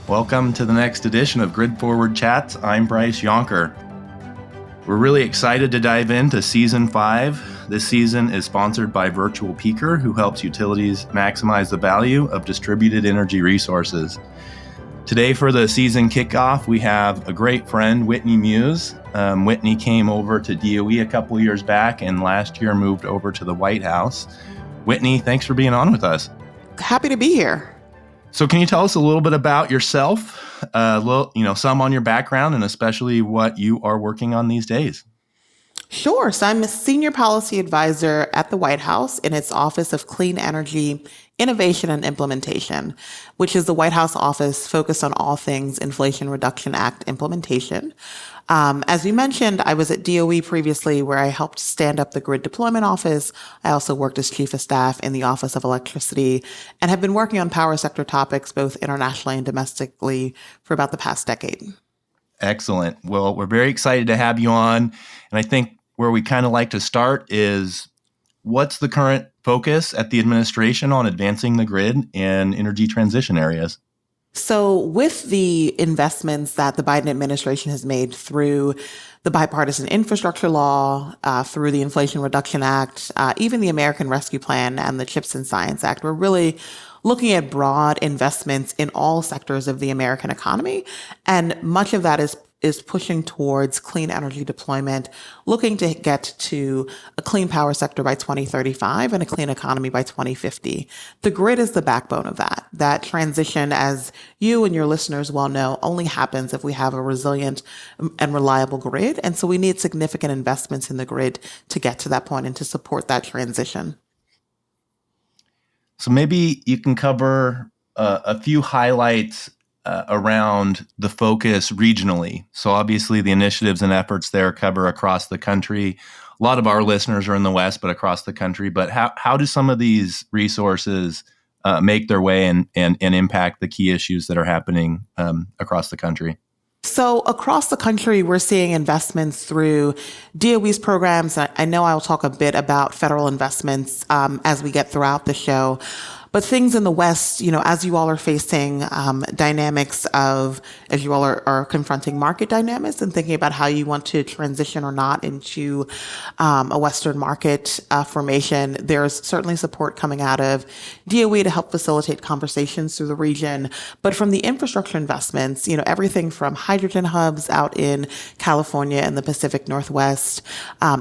Welcome to the next edition of Grid Forward Chats. I'm Bryce Yonker. We're really excited to dive into Season 5. This season is sponsored by Virtual Peaker, who helps utilities maximize the value of distributed energy resources. Today for the season kickoff, we have a great friend, Whitney Muse. Whitney came over to DOE a couple years back and last year moved over to the White House. Whitney, thanks for being on with us. Happy to be here. So can you tell us a little bit about yourself, some on your background, and especially what you are working on these days? Sure. So I'm a senior policy advisor at the White House in its Office of Clean Energy, Innovation and Implementation, which is the White House office focused on all things Inflation Reduction Act implementation. As you mentioned, I was at DOE previously where I helped stand up the Grid Deployment Office. I also worked as Chief of Staff in the Office of Electricity and have been working on power sector topics both internationally and domestically for about the past decade. Excellent. Well, we're very excited to have you on. And I think where we kind of like to start is what's the current focus at the administration on advancing the grid and energy transition areas? So with the investments that the Biden administration has made through the bipartisan infrastructure law, through the Inflation Reduction Act, even the American Rescue Plan and the CHIPS and Science Act, we're really looking at broad investments in all sectors of the American economy. And much of that is pushing towards clean energy deployment, looking to get to a clean power sector by 2035 and a clean economy by 2050. The grid is the backbone of that. That transition, as you and your listeners well know, only happens if we have a resilient and reliable grid. And so we need significant investments in the grid to get to that point and to support that transition. So maybe you can cover a few highlights around the focus regionally. So obviously the initiatives and efforts there cover across the country. A lot of our listeners are in the West, but across the country. But how do some of these resources make their way and impact the key issues that are happening across the country? So across the country, we're seeing investments through DOE's programs. I know I'll talk a bit about federal investments as we get throughout the show. But things in the West, as you all are facing dynamics of, as you all are confronting market dynamics and thinking about how you want to transition or not into a Western market formation, there's certainly support coming out of DOE to help facilitate conversations through the region. But from the infrastructure investments, everything from hydrogen hubs out in California and the Pacific Northwest,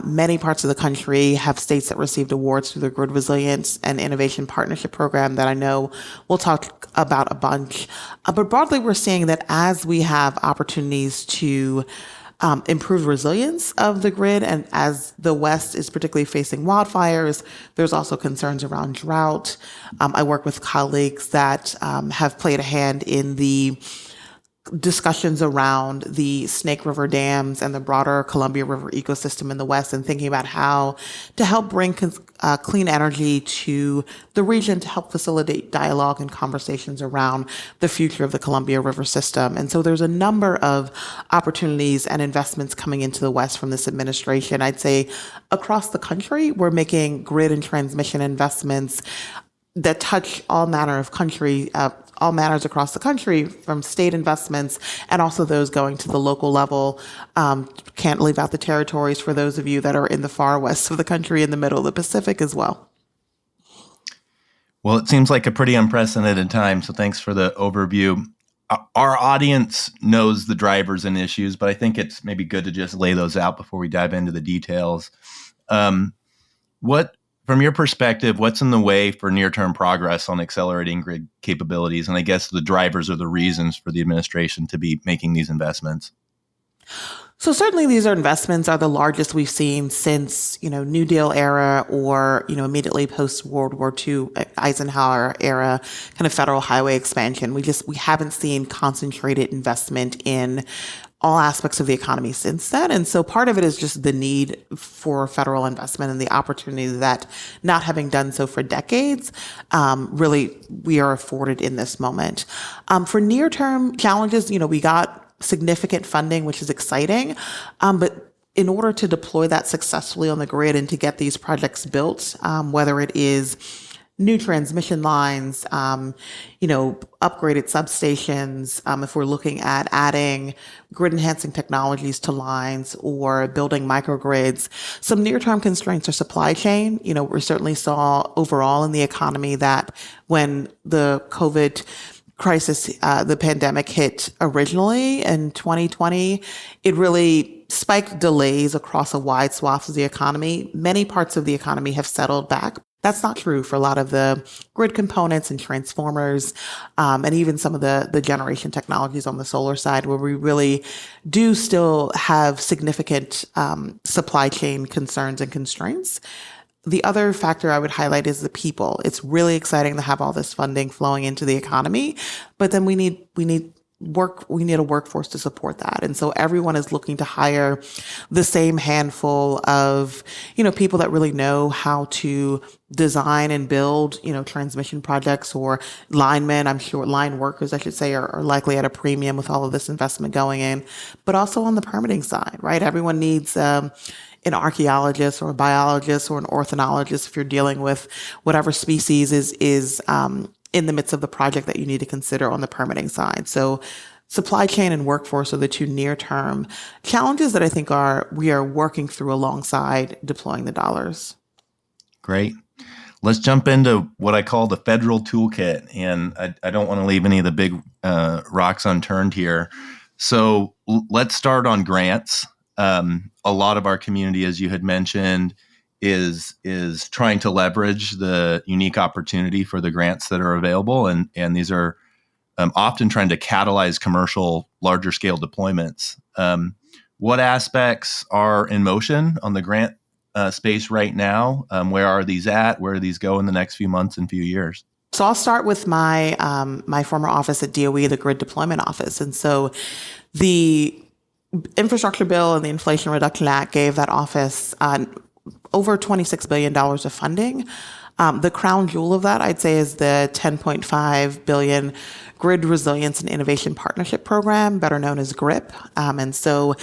many parts of the country have states that received awards through the Grid Resilience and Innovation Partnership Program that I know we'll talk about a bunch. But broadly, we're seeing that as we have opportunities to improve resilience of the grid, and as the West is particularly facing wildfires, there's also concerns around drought. I work with colleagues that have played a hand in the discussions around the Snake River dams and the broader Columbia River ecosystem in the West, and thinking about how to help bring clean energy to the region to help facilitate dialogue and conversations around the future of the Columbia River system. And so there's a number of opportunities and investments coming into the West from this administration. I'd say across the country, we're making grid and transmission investments that touch all manners across the country, from state investments and also those going to the local level. Can't leave out the territories for those of you that are in the far west of the country, in the middle of the Pacific as well. Well, it seems like a pretty unprecedented time, so thanks for the overview. Our audience knows the drivers and issues, but I think it's maybe good to just lay those out before we dive into the details. From your perspective, what's in the way for near-term progress on accelerating grid capabilities? And I guess the drivers or the reasons for the administration to be making these investments? So certainly these investments are the largest we've seen since, New Deal era or, immediately post World War II, Eisenhower era kind of federal highway expansion. We haven't seen concentrated investment in all aspects of the economy since then. And so part of it is just the need for federal investment and the opportunity that, not having done so for decades, really we are afforded in this moment. For near-term challenges, we got significant funding, which is exciting. But in order to deploy that successfully on the grid and to get these projects built, whether it is new transmission lines, upgraded substations, if we're looking at adding grid enhancing technologies to lines or building microgrids. Some near-term constraints are supply chain. We certainly saw overall in the economy that when the COVID crisis, the pandemic hit originally in 2020, it really spiked delays across a wide swath of the economy. Many parts of the economy have settled back. That's not true for a lot of the grid components and transformers, and even some of the generation technologies on the solar side, where we really do still have significant supply chain concerns and constraints. The other factor I would highlight is the people. It's really exciting to have all this funding flowing into the economy, but then we need a workforce to support that. And so everyone is looking to hire the same handful of, people that really know how to design and build, transmission projects, or linemen. I'm sure line workers, I should say, are likely at a premium with all of this investment going in, but also on the permitting side, right? Everyone needs, an archaeologist or a biologist or an ornithologist if you're dealing with whatever species is in the midst of the project that you need to consider on the permitting side. So supply chain and workforce are the two near-term challenges that I think we are working through alongside deploying the dollars. Great. Let's jump into what I call the federal toolkit. And I don't want to leave any of the big rocks unturned here. So let's start on grants. A lot of our community, as you had mentioned, is trying to leverage the unique opportunity for the grants that are available. And these are often trying to catalyze commercial, larger scale deployments. What aspects are in motion on the grant space right now? Where are these at? Where do these go in the next few months and few years? So I'll start with my my former office at DOE, the Grid Deployment Office. And so the infrastructure bill and the Inflation Reduction Act gave that office over $26 billion of funding. The crown jewel of that, I'd say, is the $10.5 billion Grid Resilience and Innovation Partnership Program, better known as GRIP. And so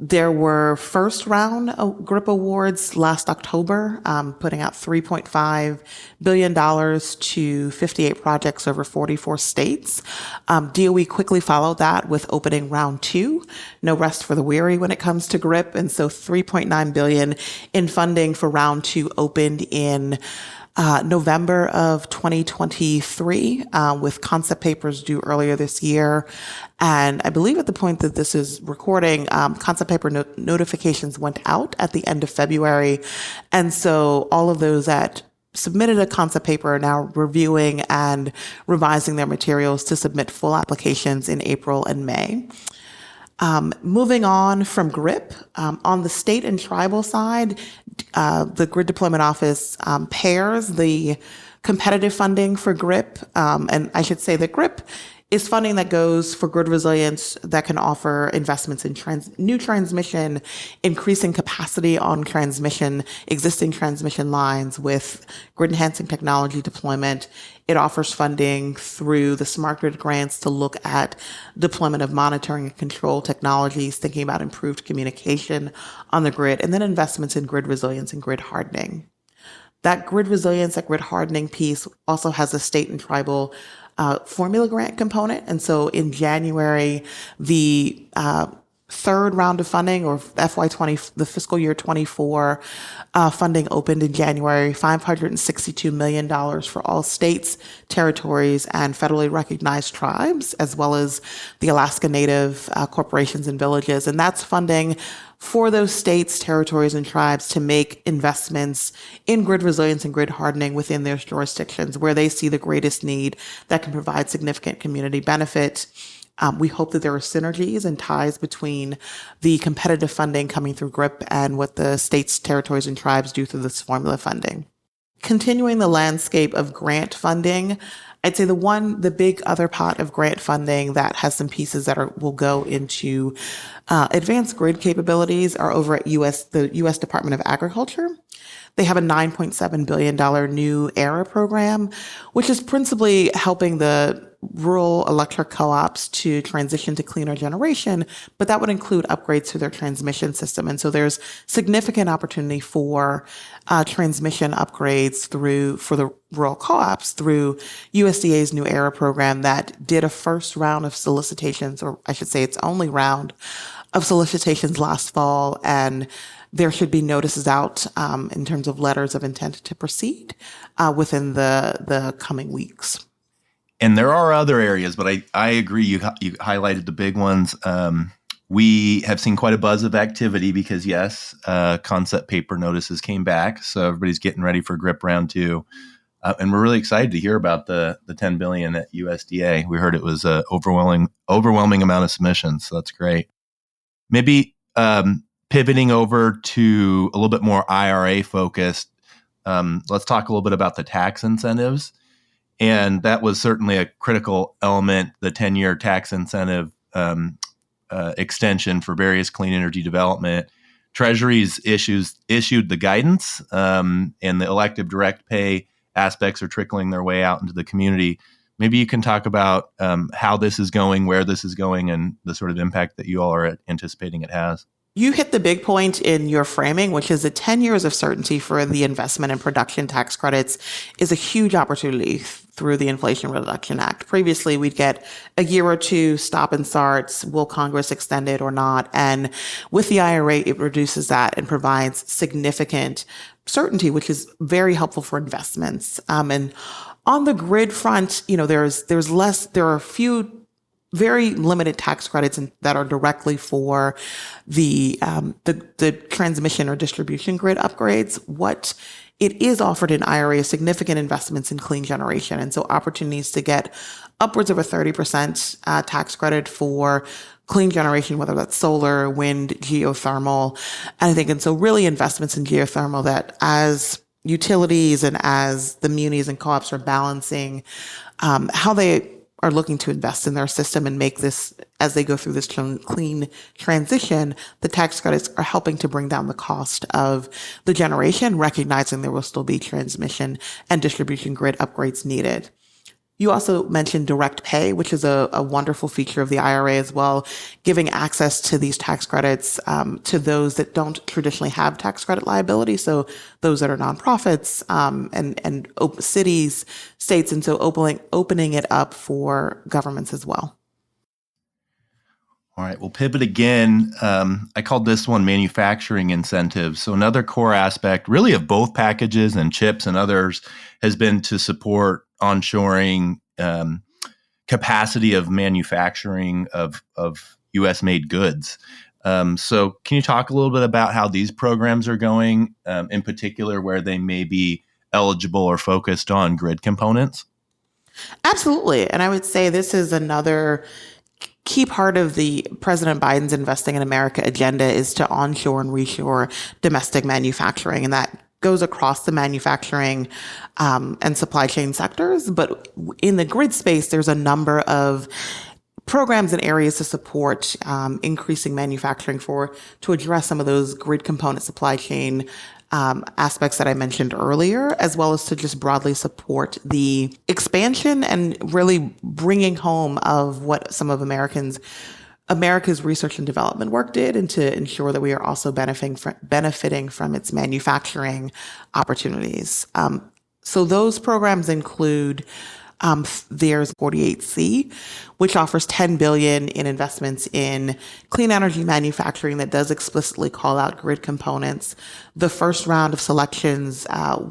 there were first round GRIP awards last October, putting out $3.5 billion to 58 projects over 44 states. DOE quickly followed that with opening round two. No rest for the weary when it comes to GRIP. And so $3.9 billion in funding for round two opened in November of 2023, with concept papers due earlier this year. And I believe at the point that this is recording, concept paper notifications went out at the end of February. And so all of those that submitted a concept paper are now reviewing and revising their materials to submit full applications in April and May. Moving on from GRIP, on the state and tribal side, the Grid Deployment Office pairs the competitive funding for GRIP, and I should say that GRIP is funding that goes for grid resilience that can offer investments in new transmission, increasing capacity on existing transmission lines with grid enhancing technology deployment. It offers funding through the smart grid grants to look at deployment of monitoring and control technologies, thinking about improved communication on the grid, and then investments in grid resilience and grid hardening. That grid resilience, that grid hardening piece also has a state and tribal formula grant component. And so in January, the third round of funding, or FY20, the fiscal year 24 funding opened in January, $562 million for all states, territories, and federally recognized tribes, as well as the Alaska Native corporations and villages. And that's funding for those states, territories, and tribes to make investments in grid resilience and grid hardening within their jurisdictions where they see the greatest need that can provide significant community benefit. We hope that there are synergies and ties between the competitive funding coming through GRIP and what the states, territories, and tribes do through this formula funding. Continuing the landscape of grant funding, I'd say the big other pot of grant funding that has some pieces that will go into advanced grid capabilities are over at the U.S. Department of Agriculture. They have a $9.7 billion new ERA program, which is principally helping the rural electric co-ops to transition to cleaner generation, but that would include upgrades to their transmission system. And so there's significant opportunity for transmission upgrades for the rural co-ops through USDA's New Era program that did a first round of solicitations, or I should say its only round of solicitations last fall. And there should be notices out in terms of letters of intent to proceed within the coming weeks. And there are other areas, but I agree. You highlighted the big ones. We have seen quite a buzz of activity because, yes, concept paper notices came back. So everybody's getting ready for GRIP round 2. And we're really excited to hear about the $10 billion at USDA. We heard it was an overwhelming amount of submissions. So that's great. Maybe pivoting over to a little bit more IRA focused, let's talk a little bit about the tax incentives. And that was certainly a critical element, the 10-year tax incentive extension for various clean energy development. Treasury's issued the guidance, and the elective direct pay aspects are trickling their way out into the community. Maybe you can talk about how this is going, where this is going, and the sort of impact that you all are anticipating it has. You hit the big point in your framing, which is that 10 years of certainty for the investment and production tax credits is a huge opportunity through the Inflation Reduction Act. Previously, we'd get a year or two stop and starts. Will Congress extend it or not? And with the IRA, it reduces that and provides significant certainty, which is very helpful for investments. And on the grid front, there are a few very limited tax credits that are directly for the transmission or distribution grid upgrades. What it is offered in IRA is significant investments in clean generation. And so opportunities to get upwards of a 30% tax credit for clean generation, whether that's solar, wind, geothermal, anything. And so really investments in geothermal that as utilities and as the munis and co-ops are balancing how they are looking to invest in their system and make this, as they go through this clean transition, the tax credits are helping to bring down the cost of the generation, recognizing there will still be transmission and distribution grid upgrades needed. You also mentioned direct pay, which is a wonderful feature of the IRA as well, giving access to these tax credits to those that don't traditionally have tax credit liability. So those that are nonprofits and cities, states, and so opening it up for governments as well. All right, we'll pivot again. I called this one manufacturing incentives. So another core aspect really of both packages and chips and others has been to support onshoring capacity of manufacturing of U.S. made goods. So can you talk a little bit about how these programs are going, in particular where they may be eligible or focused on grid components? Absolutely. And I would say this is another key part of the President Biden's Investing in America agenda is to onshore and reshore domestic manufacturing. And that goes across the manufacturing and supply chain sectors. But in the grid space, there's a number of programs and areas to support increasing manufacturing to address some of those grid component supply chain aspects that I mentioned earlier, as well as to just broadly support the expansion and really bringing home of what some of America's research and development work did, and to ensure that we are also benefiting from its manufacturing opportunities. So those programs include there's 48C, which offers $10 billion in investments in clean energy manufacturing that does explicitly call out grid components. The first round of selections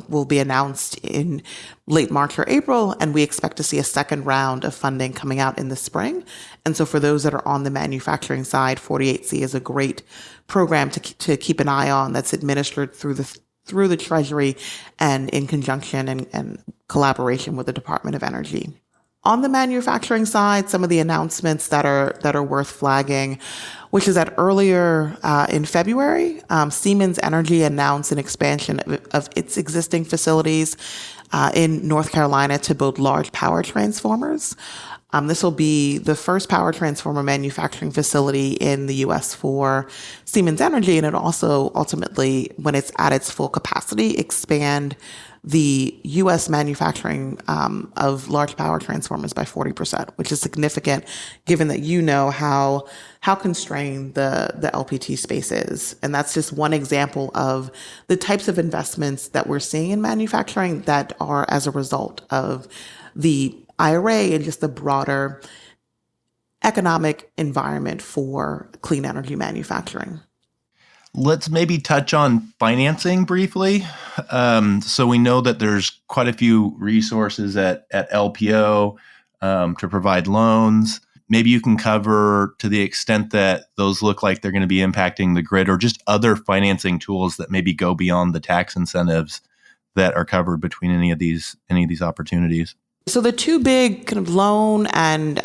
will be announced in late March or April, and we expect to see a second round of funding coming out in the spring. And so for those that are on the manufacturing side, 48C is a great program to keep an eye on that's administered through the Treasury and in conjunction and collaboration with the Department of Energy. On the manufacturing side, some of the announcements that are worth flagging, which is that earlier in February, Siemens Energy announced an expansion of its existing facilities in North Carolina to build large power transformers. This will be the first power transformer manufacturing facility in the U.S. for Siemens Energy, and it also ultimately, when it's at its full capacity, expand the U.S. manufacturing of large power transformers by 40%, which is significant given that you know how constrained the LPT space is. And that's just one example of the types of investments that we're seeing in manufacturing that are as a result of the IRA and just the broader economic environment for clean energy manufacturing. Let's maybe touch on financing briefly. So we know that there's quite a few resources at LPO to provide loans. Maybe you can cover, to the extent that those look like they're going to be impacting the grid, or just other financing tools that maybe go beyond the tax incentives that are covered between any of these opportunities. So the two big kind of loan and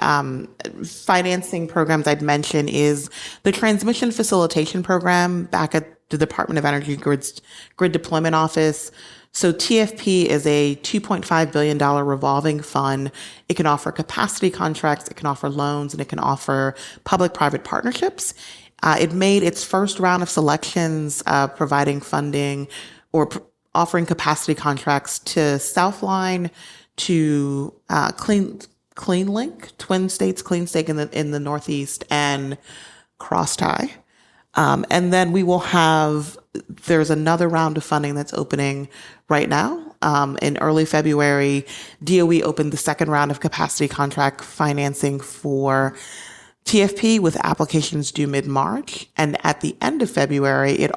financing programs I'd mention is the Transmission Facilitation Program back at the Department of Energy Grid Deployment Office. So TFP is a $2.5 billion revolving fund. It can offer capacity contracts, it can offer loans, and it can offer public-private partnerships. It made its first round of selections providing funding or offering capacity contracts to Southline, to CleanLink, Twin States CleanState in the Northeast, and CrossTie. And then there's another round of funding that's opening right now. In early February, DOE opened the second round of capacity contract financing for TFP with applications due mid-March. And at the end of February, it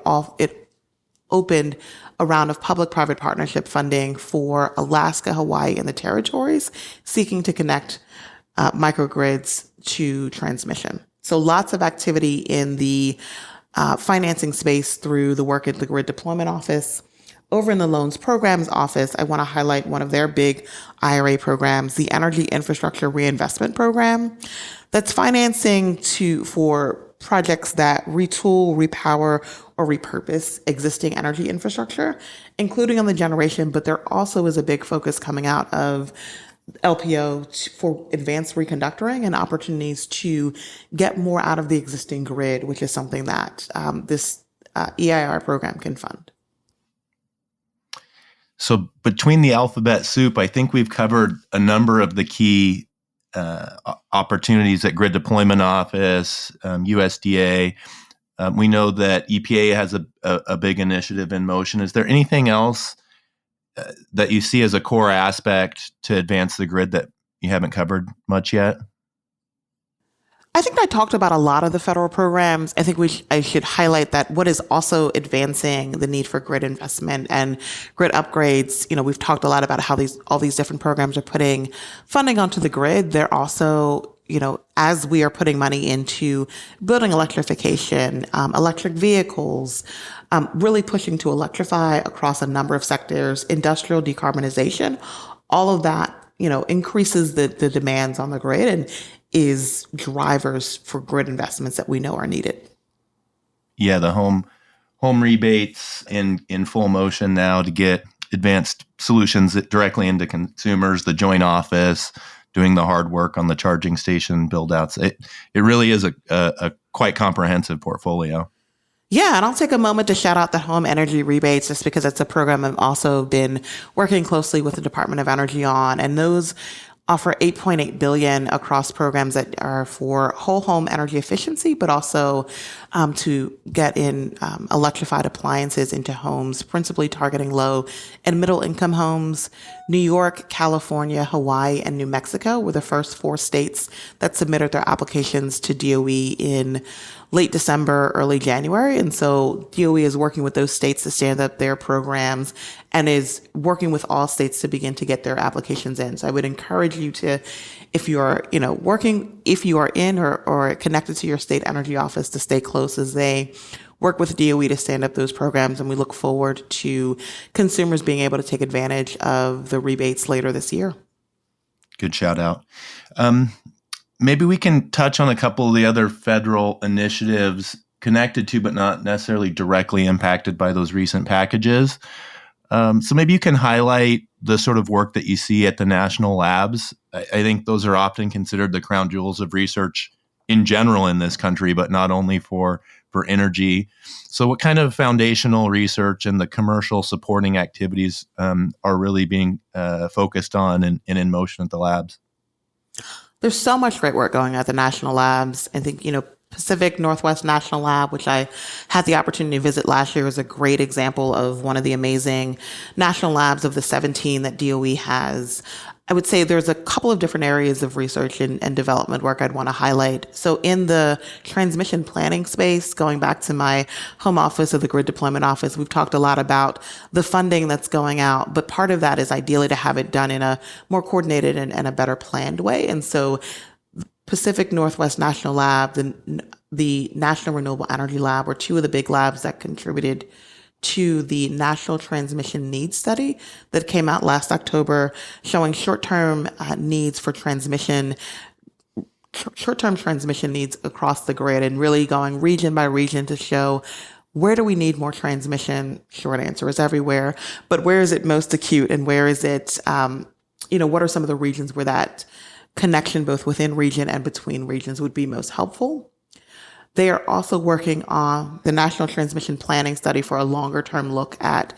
opened a round of public-private partnership funding for Alaska, Hawaii, and the territories, seeking to connect microgrids to transmission. So lots of activity in the financing space through the work at the Grid Deployment Office. Over in the Loans Programs Office, I want to highlight one of their big IRA programs, the Energy Infrastructure Reinvestment Program, that's financing for projects that retool, repower, or repurpose existing energy infrastructure, including on the generation, but there also is a big focus coming out of LPO for advanced reconductoring and opportunities to get more out of the existing grid, which is something that this EIR program can fund. So between the alphabet soup, I think we've covered a number of the key opportunities at Grid Deployment Office, USDA. We know that EPA has a big initiative in motion. Is there anything else that you see as a core aspect to advance the grid that you haven't covered much yet? I think I talked about a lot of the federal programs. I think I should highlight that what is also advancing the need for grid investment and grid upgrades. You know, we've talked a lot about how all these different programs are putting funding onto the grid. They're also, as we are putting money into building electrification, electric vehicles, really pushing to electrify across a number of sectors, industrial decarbonization, all of that, increases the demands on the grid and is drivers for grid investments that we know are needed. Yeah, the home rebates in full motion now to get advanced solutions directly into consumers, the joint office doing the hard work on the charging station build-outs. It really is a quite comprehensive portfolio. Yeah, and I'll take a moment to shout out the home energy rebates just because it's a program I've also been working closely with the Department of Energy on, and those offer $8.8 billion across programs that are for whole home energy efficiency, but also to get in electrified appliances into homes, principally targeting low and middle income homes. New York, California, Hawaii, and New Mexico were the first 4 states that submitted their applications to DOE in late December, early January. And so DOE is working with those states to stand up their programs and is working with all states to begin to get their applications in. So I would encourage you to, if you are, if you are in or connected to your state energy office, to stay close as they work with DOE to stand up those programs. And we look forward to consumers being able to take advantage of the rebates later this year. Good shout out. Maybe we can touch on a couple of the other federal initiatives connected to, but not necessarily directly impacted by those recent packages. So maybe you can highlight the sort of work that you see at the national labs. I think those are often considered the crown jewels of research in general in this country, but not only for energy. So what kind of foundational research and the commercial supporting activities are really being focused on and in motion at the labs? There's so much great work going on at the national labs. I think, Pacific Northwest National Lab, which I had the opportunity to visit last year, is a great example of one of the amazing national labs of the 17 that DOE has. I would say there's a couple of different areas of research and development work I'd want to highlight. So in the transmission planning space, going back to my home office of the Grid Deployment Office, we've talked a lot about the funding that's going out, but part of that is ideally to have it done in a more coordinated and a better planned way. And so Pacific Northwest National Lab, the National Renewable Energy Lab were two of the big labs that contributed to the National Transmission Needs Study that came out last October, showing short-term needs for transmission, short-term transmission needs across the grid, and really going region by region to show where do we need more transmission. Short answer is everywhere, but where is it most acute, and where is it, what are some of the regions where that connection both within region and between regions would be most helpful. They are also working on the National Transmission Planning Study for a longer term look at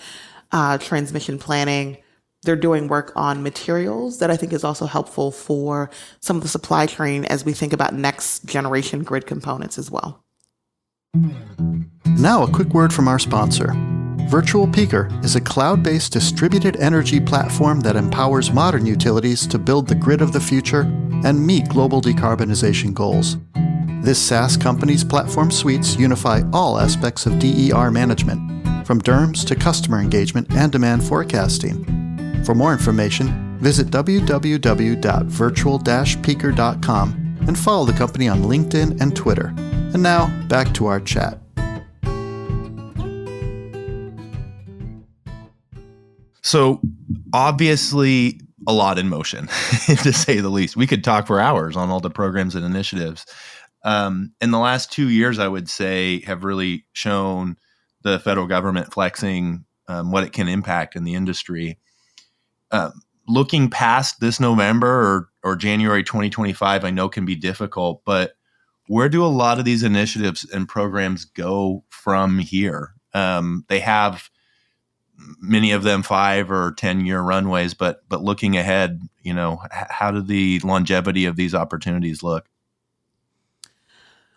transmission planning. They're doing work on materials that I think is also helpful for some of the supply chain as we think about next generation grid components as well. Now a quick word from our sponsor. Virtual Peaker is a cloud-based distributed energy platform that empowers modern utilities to build the grid of the future and meet global decarbonization goals. This SaaS company's platform suites unify all aspects of DER management, from DERMS to customer engagement and demand forecasting. For more information, visit www.virtual-peaker.com and follow the company on LinkedIn and Twitter. And now, back to our chat. So obviously a lot in motion, to say the least. We could talk for hours on all the programs and initiatives. In the last 2 years, I would say, have really shown the federal government flexing what it can impact in the industry. Looking past this November or January 2025, I know can be difficult, but where do a lot of these initiatives and programs go from here? They have many of them 5 or 10-year runways, but looking ahead, how do the longevity of these opportunities look?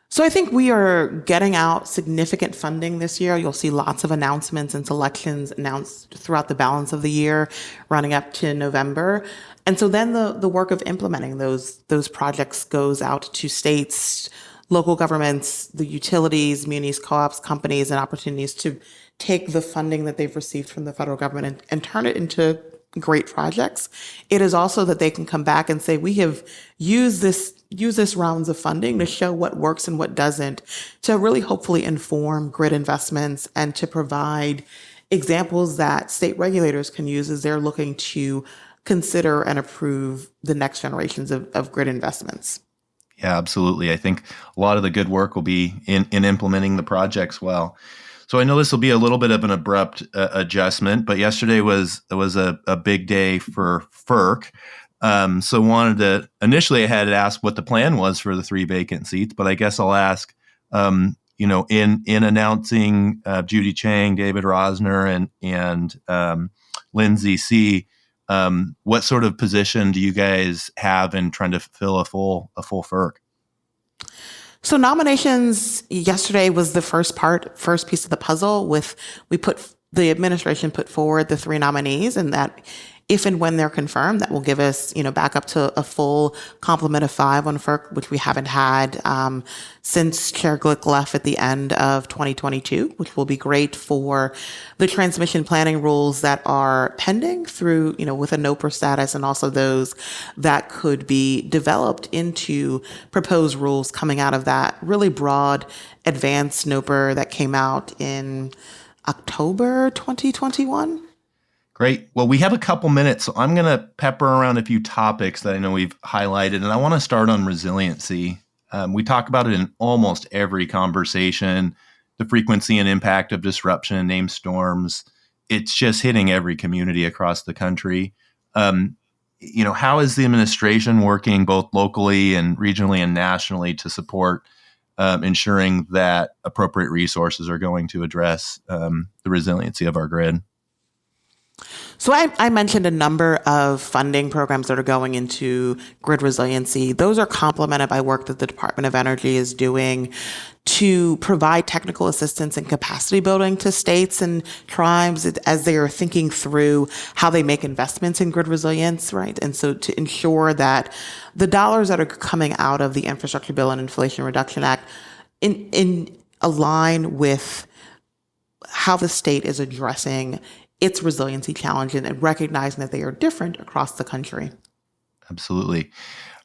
So I think we are getting out significant funding this year. You'll see lots of announcements and selections announced throughout the balance of the year, running up to November. And so then the work of implementing those projects goes out to states, local governments, the utilities, munis, co-ops, companies, and opportunities to take the funding that they've received from the federal government and turn it into great projects. It is also that they can come back and say, we have used this rounds of funding to show what works and what doesn't, to really hopefully inform grid investments and to provide examples that state regulators can use as they're looking to consider and approve the next generations of grid investments. Yeah, absolutely. I think a lot of the good work will be in implementing the projects well. So I know this will be a little bit of an abrupt adjustment, but yesterday was a big day for FERC. So initially I had to ask what the plan was for the 3 vacant seats, but I guess I'll ask, in announcing Judy Chang, David Rosner, and Lindsay C., what sort of position do you guys have in trying to fill a full FERC? So nominations yesterday was the first piece of the puzzle. The administration put forward the 3 nominees, and that if and when they're confirmed, that will give us, back up to a full complement of 5 on FERC, which we haven't had since Chair Glick left at the end of 2022, which will be great for the transmission planning rules that are pending through, with a NOPR status, and also those that could be developed into proposed rules coming out of that really broad advanced NOPR that came out in October 2021. Great. Well, we have a couple minutes, so I'm going to pepper around a few topics that I know we've highlighted, and I want to start on resiliency. We talk about it in almost every conversation, the frequency and impact of disruption and named storms, it's just hitting every community across the country. How is the administration working both locally and regionally and nationally to support ensuring that appropriate resources are going to address the resiliency of our grid? So I mentioned a number of funding programs that are going into grid resiliency. Those are complemented by work that the Department of Energy is doing to provide technical assistance and capacity building to states and tribes as they are thinking through how they make investments in grid resilience, right? And so to ensure that the dollars that are coming out of the Infrastructure Bill and Inflation Reduction Act in align with how the state is addressing its resiliency challenge and recognizing that they are different across the country. Absolutely.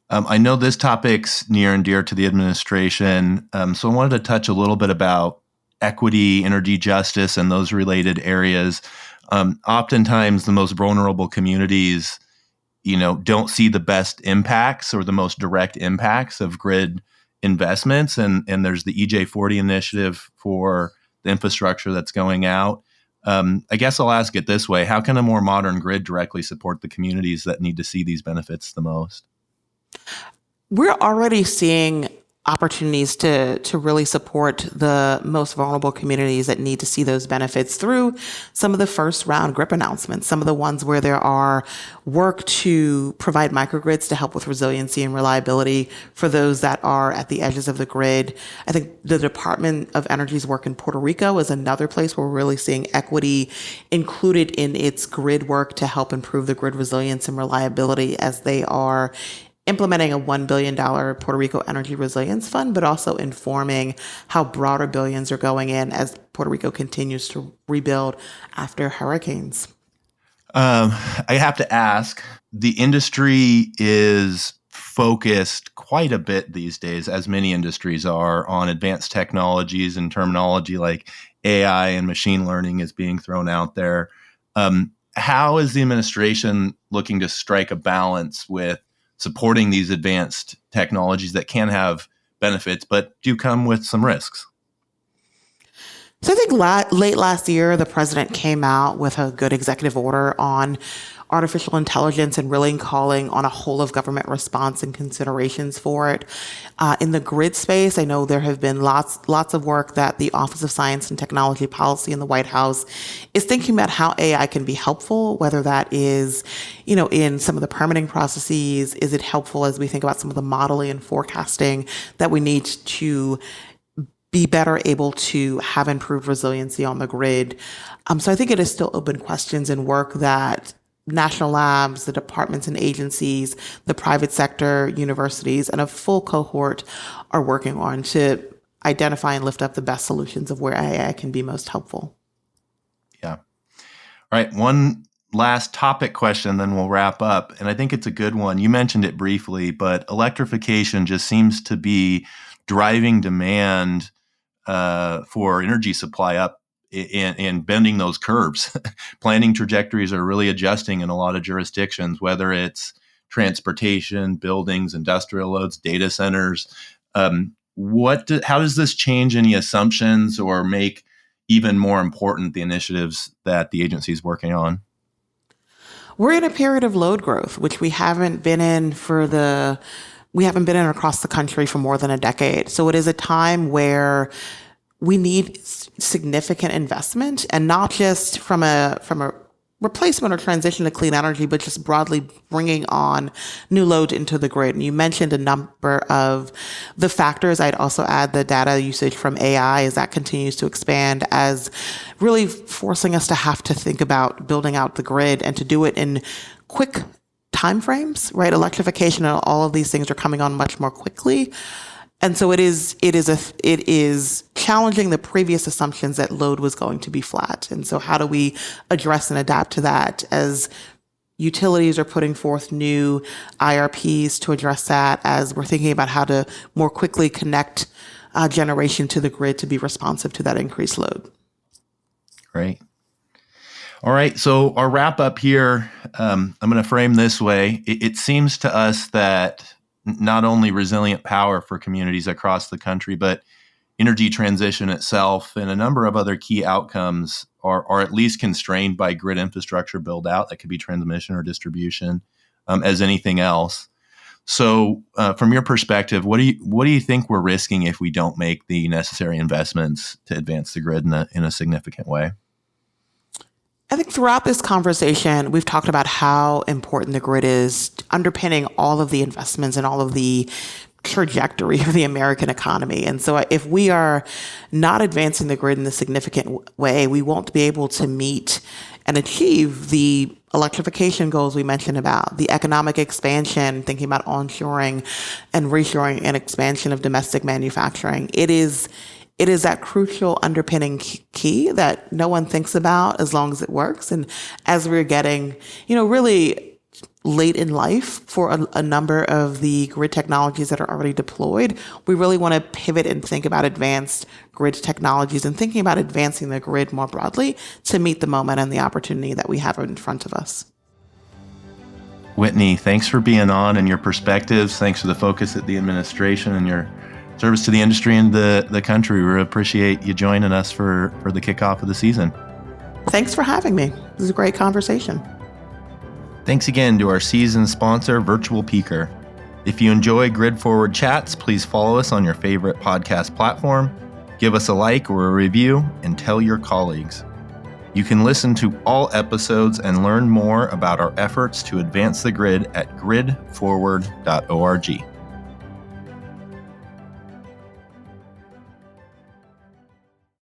I know this topic's near and dear to the administration, so I wanted to touch a little bit about equity, energy justice, and those related areas. Oftentimes, the most vulnerable communities, don't see the best impacts or the most direct impacts of grid investments, and there's the EJ40 initiative for the infrastructure that's going out. I guess I'll ask it this way. How can a more modern grid directly support the communities that need to see these benefits the most? We're already seeing opportunities to really support the most vulnerable communities that need to see those benefits through some of the first round GRIP announcements, some of the ones where there are work to provide microgrids to help with resiliency and reliability for those that are at the edges of the grid. I think the Department of Energy's work in Puerto Rico is another place where we're really seeing equity included in its grid work to help improve the grid resilience and reliability as they are implementing a $1 billion Puerto Rico Energy Resilience Fund, but also informing how broader billions are going in as Puerto Rico continues to rebuild after hurricanes. I have to ask, the industry is focused quite a bit these days, as many industries are, on advanced technologies and terminology like AI and machine learning is being thrown out there. How is the administration looking to strike a balance with supporting these advanced technologies that can have benefits, but do come with some risks? So I think late last year, the president came out with a good executive order on artificial intelligence and really calling on a whole of government response and considerations for it. In the grid space, I know there have been lots of work that the Office of Science and Technology Policy in the White House is thinking about how AI can be helpful, whether that is, in some of the permitting processes. Is it helpful as we think about some of the modeling and forecasting that we need to be better able to have improved resiliency on the grid? So I think it is still open questions and work that national labs, the departments and agencies, the private sector, universities, and a full cohort are working on to identify and lift up the best solutions of where AI can be most helpful. Yeah. All right. One last topic question, then we'll wrap up. And I think it's a good one. You mentioned it briefly, but electrification just seems to be driving demand for energy supply up and bending those curves. Planning trajectories are really adjusting in a lot of jurisdictions, whether it's transportation, buildings, industrial loads, data centers. How does this change any assumptions or make even more important the initiatives that the agency is working on? We're in a period of load growth, which we haven't been in across the country for more than a decade. So it is a time where we need significant investment, and not just from a replacement or transition to clean energy, but just broadly bringing on new load into the grid. And you mentioned a number of the factors. I'd also add the data usage from AI as that continues to expand, as really forcing us to have to think about building out the grid and to do it in quick timeframes, right? Electrification and all of these things are coming on much more quickly. And so it is challenging the previous assumptions that load was going to be flat. And so how do we address and adapt to that as utilities are putting forth new IRPs to address that, as we're thinking about how to more quickly connect generation to the grid to be responsive to that increased load. Great. All right. So our wrap up here, I'm going to frame this way. It seems to us that not only resilient power for communities across the country, but energy transition itself and a number of other key outcomes are at least constrained by grid infrastructure build out. That could be transmission or distribution, as anything else. So, from your perspective, what do you think we're risking if we don't make the necessary investments to advance the grid in a significant way? I think throughout this conversation, we've talked about how important the grid is underpinning all of the investments and all of the trajectory of the American economy. And so if we are not advancing the grid in a significant way, we won't be able to meet and achieve the electrification goals we mentioned about, the economic expansion, thinking about onshoring and reshoring and expansion of domestic manufacturing. It is that crucial underpinning key that no one thinks about as long as it works. And as we're getting, really late in life for a number of the grid technologies that are already deployed, we really want to pivot and think about advanced grid technologies and thinking about advancing the grid more broadly to meet the moment and the opportunity that we have in front of us. Whitney, thanks for being on and your perspectives. Thanks for the focus at the administration and your service to the industry and the country. We appreciate you joining us for the kickoff of the season. Thanks for having me. This is a great conversation. Thanks again to our season sponsor, Virtual Peaker. If you enjoy Grid Forward Chats, please follow us on your favorite podcast platform, give us a like or a review, and tell your colleagues. You can listen to all episodes and learn more about our efforts to advance the grid at gridforward.org.